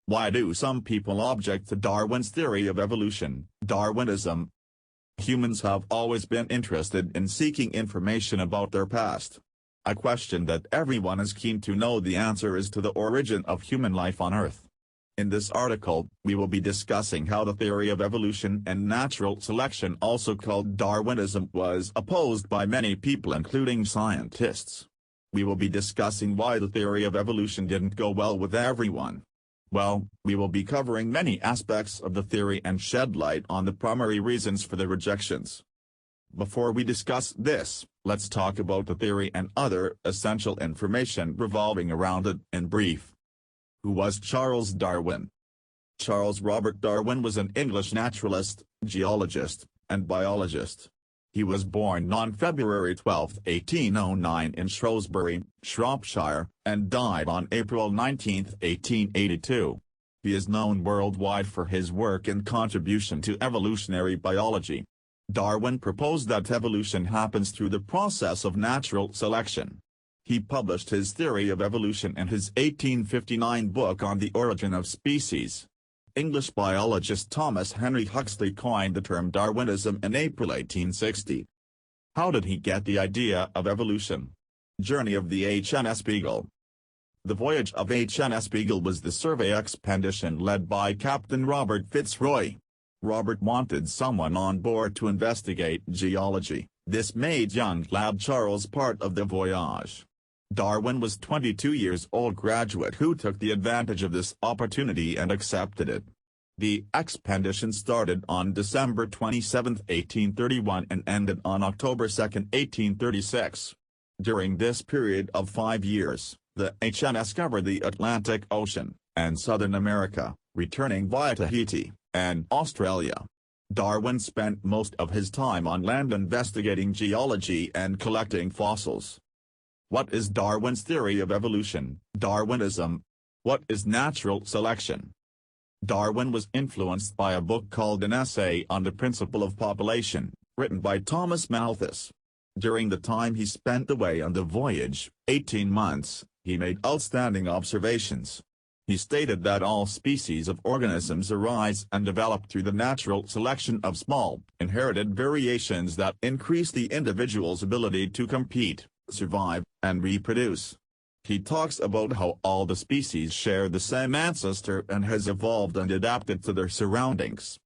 Why do some people object to Darwin's theory of evolution, Darwinism? Humans have always been interested in seeking information about their past. A question that everyone is keen to know the answer is to the origin of human life on Earth. In this article, we will be discussing how the theory of evolution and natural selection, also called Darwinism, was opposed by many people including scientists. We will be discussing why the theory of evolution didn't go well with everyone. Well, we will be covering many aspects of the theory and shed light on the primary reasons for the rejections. Before we discuss this, let's talk about the theory and other essential information revolving around it in brief. Who was Charles Darwin? Charles Robert Darwin was an English naturalist, geologist, and biologist. He was born on February 12, 1809 in Shrewsbury, Shropshire, and died on April 19, 1882. He is known worldwide for his work and contribution to evolutionary biology. Darwin proposed that evolution happens through the process of natural selection. He published his theory of evolution in his 1859 book On the Origin of Species. English biologist Thomas Henry Huxley coined the term Darwinism in April 1860. How did he get the idea of evolution? Journey of the HMS Beagle. The voyage of HMS Beagle was the survey expedition led by Captain Robert Fitzroy. Robert wanted someone on board to investigate geology. This made young lad Charles part of the voyage. Darwin was 22 years old graduate who took the advantage of this opportunity and accepted it. The expedition started on December 27, 1831 and ended on October 2, 1836. During this period of 5 years, the HMS covered the Atlantic Ocean and Southern America, returning via Tahiti and Australia. Darwin spent most of his time on land investigating geology and collecting fossils. What is Darwin's theory of evolution, Darwinism? What is natural selection? Darwin was influenced by a book called An Essay on the Principle of Population, written by Thomas Malthus. During the time he spent away on the voyage, 18 months, he made outstanding observations. He stated that all species of organisms arise and develop through the natural selection of small, inherited variations that increase the individual's ability to compete, survive, and reproduce. He talks about how all the species share the same ancestor and has evolved and adapted to their surroundings.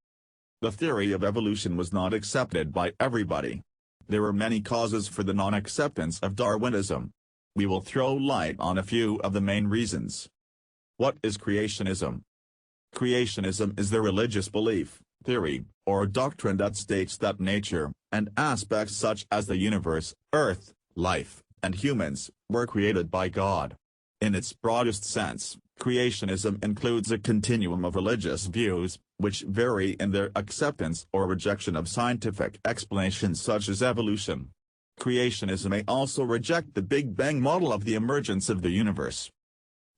The theory of evolution was not accepted by everybody. There were many causes for the non-acceptance of Darwinism. We will throw light on a few of the main reasons. What is creationism? Creationism is the religious belief, theory, or doctrine that states that nature, and aspects such as the universe, earth, life, and humans, were created by God. In its broadest sense, creationism includes a continuum of religious views, which vary in their acceptance or rejection of scientific explanations such as evolution. Creationism may also reject the Big Bang model of the emergence of the universe.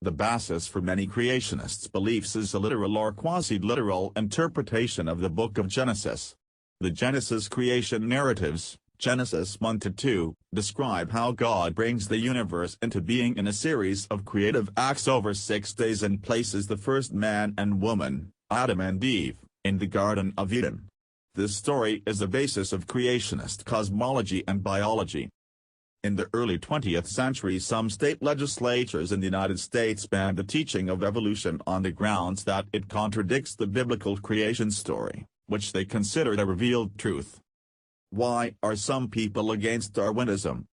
The basis for many creationists' beliefs is a literal or quasi-literal interpretation of the Book of Genesis. The Genesis creation narratives, Genesis 1-2, describe how God brings the universe into being in a series of creative acts over 6 days and places the first man and woman, Adam and Eve, in the Garden of Eden. This story is the basis of creationist cosmology and biology. In the early 20th century, some state legislatures in the United States banned the teaching of evolution on the grounds that it contradicts the biblical creation story, which they considered a revealed truth. Why are some people against Darwinism?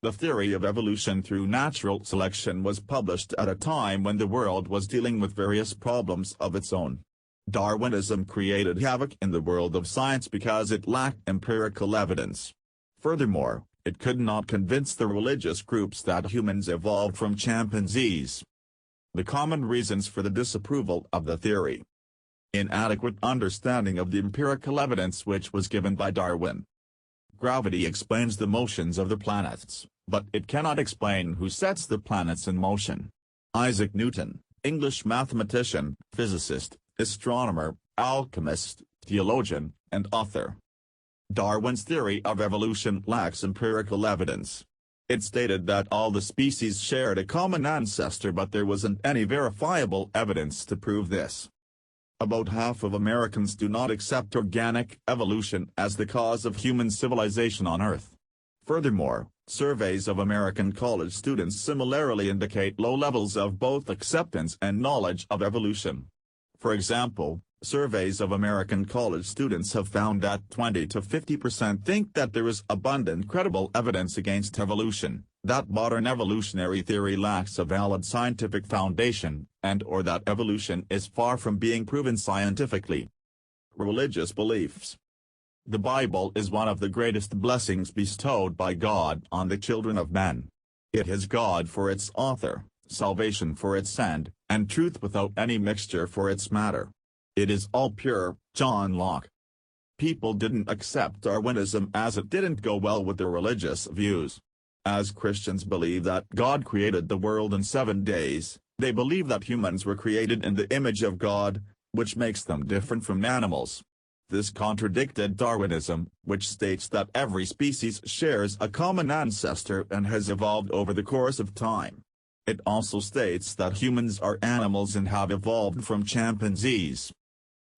The theory of evolution through natural selection was published at a time when the world was dealing with various problems of its own. Darwinism created havoc in the world of science because it lacked empirical evidence. Furthermore, it could not convince the religious groups that humans evolved from chimpanzees. The common reasons for the disapproval of the theory: inadequate understanding of the empirical evidence which was given by Darwin. Gravity explains the motions of the planets, but it cannot explain who sets the planets in motion. Isaac Newton, English mathematician, physicist, astronomer, alchemist, theologian, and author. Darwin's theory of evolution lacks empirical evidence. It stated that all the species shared a common ancestor, but there wasn't any verifiable evidence to prove this. About half of Americans do not accept organic evolution as the cause of human civilization on Earth. Furthermore, surveys of American college students similarly indicate low levels of both acceptance and knowledge of evolution. For example, surveys of American college students have found that 20 to 50% think that there is abundant credible evidence against evolution, that modern evolutionary theory lacks a valid scientific foundation, and/or that evolution is far from being proven scientifically. Religious beliefs. The Bible is one of the greatest blessings bestowed by God on the children of men. It has God for its author, salvation for its end, and truth without any mixture for its matter. It is all pure. John Locke. People didn't accept Darwinism as it didn't go well with their religious views. As Christians believe that God created the world in 7 days, they believe that humans were created in the image of God, which makes them different from animals. This contradicted Darwinism, which states that every species shares a common ancestor and has evolved over the course of time. It also states that humans are animals and have evolved from chimpanzees.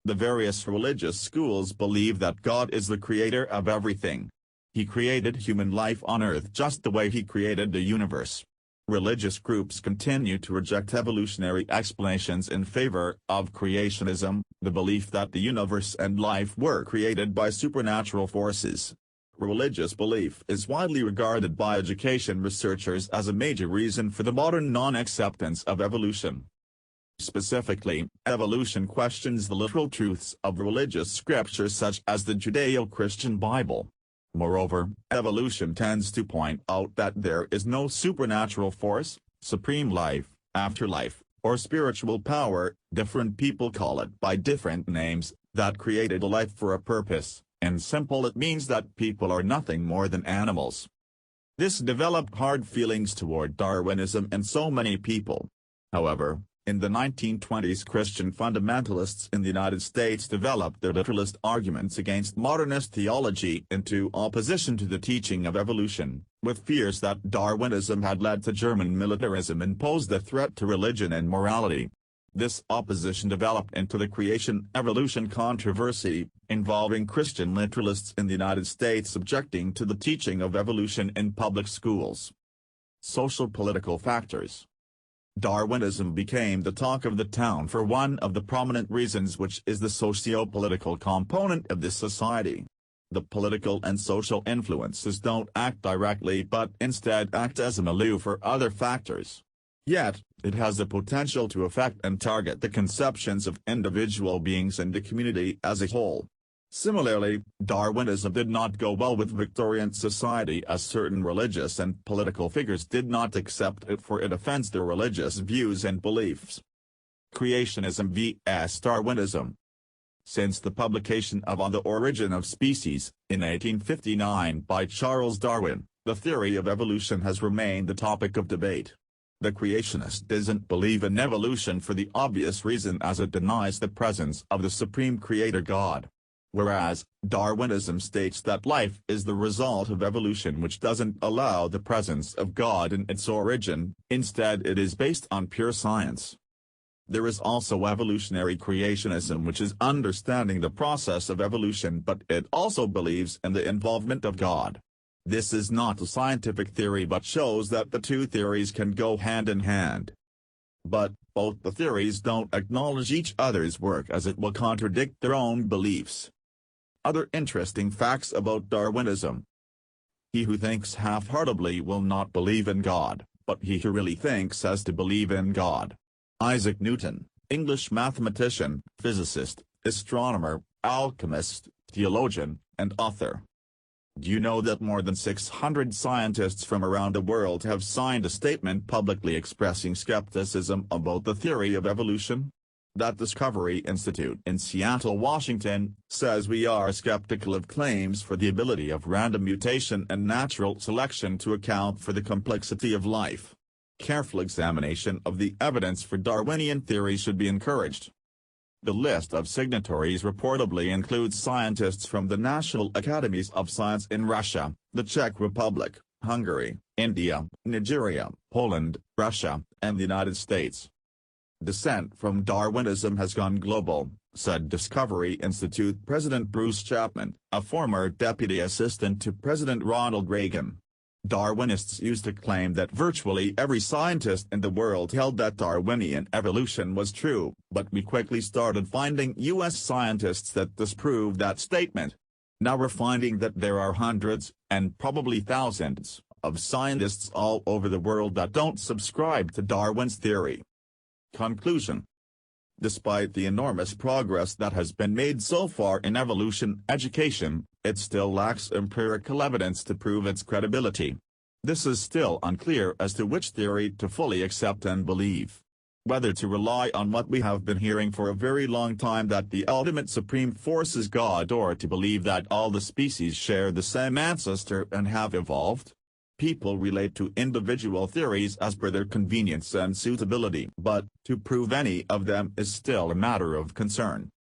The various religious schools believe that God is the creator of everything. He created human life on Earth just the way he created the universe. Religious groups continue to reject evolutionary explanations in favor of creationism, the belief that the universe and life were created by supernatural forces. Religious belief is widely regarded by education researchers as a major reason for the modern non-acceptance of evolution. Specifically, evolution questions the literal truths of religious scriptures such as the Judeo-Christian Bible. Moreover, evolution tends to point out that there is no supernatural force, supreme life, afterlife, or spiritual power, different people call it by different names, that created a life for a purpose. In simple, it means that people are nothing more than animals. This developed hard feelings toward Darwinism in so many people. However, in the 1920s, Christian fundamentalists in the United States developed their literalist arguments against modernist theology into opposition to the teaching of evolution, with fears that Darwinism had led to German militarism and posed a threat to religion and morality. This opposition developed into the creation-evolution controversy, involving Christian literalists in the United States objecting to the teaching of evolution in public schools. Social-political factors. Darwinism became the talk of the town for one of the prominent reasons, which is the socio-political component of this society. The political and social influences don't act directly but instead act as a milieu for other factors. Yet, it has the potential to affect and target the conceptions of individual beings and the community as a whole. Similarly, Darwinism did not go well with Victorian society, as certain religious and political figures did not accept it, for it offends their religious views and beliefs. Creationism vs. Darwinism. Since the publication of On the Origin of Species, in 1859 by Charles Darwin, the theory of evolution has remained the topic of debate. The creationist doesn't believe in evolution for the obvious reason as it denies the presence of the supreme creator God. Whereas, Darwinism states that life is the result of evolution, which doesn't allow the presence of God in its origin, instead it is based on pure science. There is also evolutionary creationism, which is understanding the process of evolution, but it also believes in the involvement of God. This is not a scientific theory but shows that the two theories can go hand in hand. But, both the theories don't acknowledge each other's work, as it will contradict their own beliefs. Other interesting facts about Darwinism. He who thinks half-heartedly will not believe in God, but he who really thinks has to believe in God. Isaac Newton, English mathematician, physicist, astronomer, alchemist, theologian, and author. Do you know that more than 600 scientists from around the world have signed a statement publicly expressing skepticism about the theory of evolution? That Discovery Institute in Seattle, Washington, says we are skeptical of claims for the ability of random mutation and natural selection to account for the complexity of life. Careful examination of the evidence for Darwinian theory should be encouraged. The list of signatories reportedly includes scientists from the National Academies of Science in Russia, the Czech Republic, Hungary, India, Nigeria, Poland, Russia, and the United States. Dissent from Darwinism has gone global, said Discovery Institute President Bruce Chapman, a former deputy assistant to President Ronald Reagan. Darwinists used to claim that virtually every scientist in the world held that Darwinian evolution was true, but we quickly started finding U.S. scientists that disproved that statement. Now we're finding that there are hundreds, and probably thousands, of scientists all over the world that don't subscribe to Darwin's theory. Conclusion. Despite the enormous progress that has been made so far in evolution education, it still lacks empirical evidence to prove its credibility. This is still unclear as to which theory to fully accept and believe. Whether to rely on what we have been hearing for a very long time, that the ultimate supreme force is God, or to believe that all the species share the same ancestor and have evolved. People relate to individual theories as per their convenience and suitability, but to prove any of them is still a matter of concern.